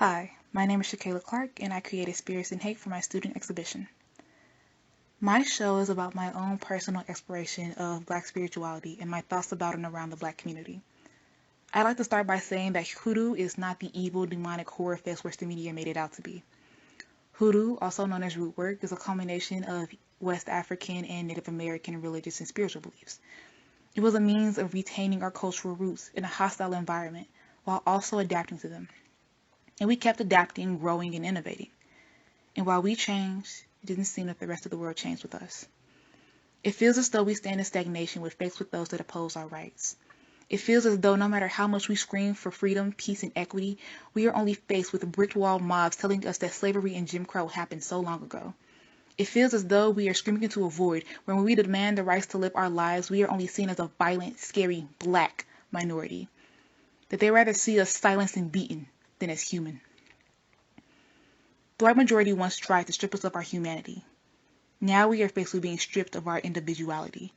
Hi, my name is Shakayla Clark, and I created Spirits and Hate for my student exhibition. My show is about my own personal exploration of Black spirituality and my thoughts about and around the Black community. I'd like to start by saying that hoodoo is not the evil, demonic horror fest which the media made it out to be. Hoodoo, also known as root work, is a combination of West African and Native American religious and spiritual beliefs. It was a means of retaining our cultural roots in a hostile environment while also adapting to them. And we kept adapting, growing, and innovating. And while we changed, it didn't seem that the rest of the world changed with us. It feels as though we stand in stagnation faced with those that oppose our rights. It feels as though no matter how much we scream for freedom, peace, and equity, we are only faced with brick wall mobs telling us that slavery and Jim Crow happened so long ago. It feels as though we are screaming into a void where when we demand the rights to live our lives, we are only seen as a violent, scary, black minority. That they rather see us silenced and beaten than as human. The white majority once tried to strip us of our humanity. Now we are faced with being stripped of our individuality,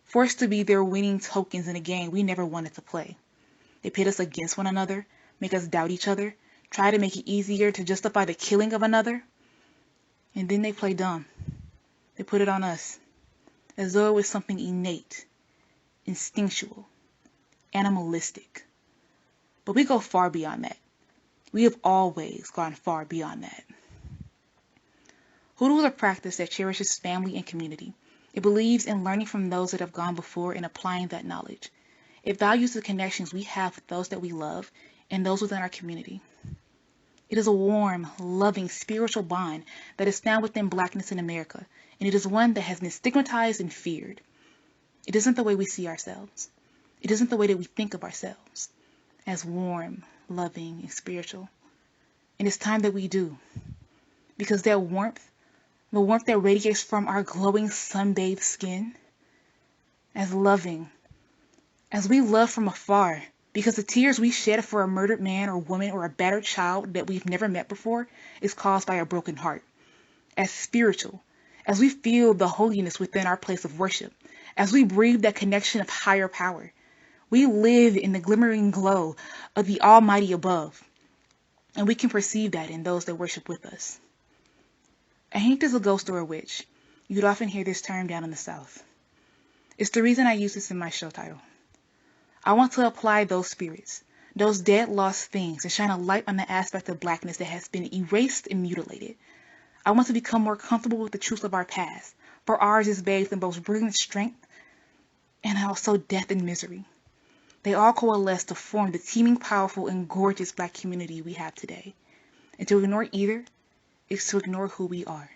forced to be their winning tokens in a game we never wanted to play. They pit us against one another, make us doubt each other, try to make it easier to justify the killing of another, and then they play dumb. They put it on us, as though it was something innate, instinctual, animalistic. But we go far beyond that. We have always gone far beyond that. Hoodoo is a practice that cherishes family and community. It believes in learning from those that have gone before and applying that knowledge. It values the connections we have with those that we love and those within our community. It is a warm, loving, spiritual bond that is found within Blackness in America, and it is one that has been stigmatized and feared. It isn't the way we see ourselves. It isn't the way that we think of ourselves, as warm, loving, and spiritual. And it's time that we do. Because that warmth, the warmth that radiates from our glowing sun-bathed skin, as loving, as we love from afar, because the tears we shed for a murdered man or woman or a battered child that we've never met before is caused by a broken heart. As spiritual, as we feel the holiness within our place of worship, as we breathe that connection of higher power, we live in the glimmering glow of the Almighty above, and we can perceive that in those that worship with us. A haint is a ghost or a witch. You'd often hear this term down in the South. It's the reason I use this in my show title. I want to apply those spirits, those dead lost things, and shine a light on the aspect of Blackness that has been erased and mutilated. I want to become more comfortable with the truth of our past, for ours is bathed in both brilliant strength and also death and misery. They all coalesce to form the teeming, powerful, and gorgeous Black community we have today. And to ignore either is to ignore who we are.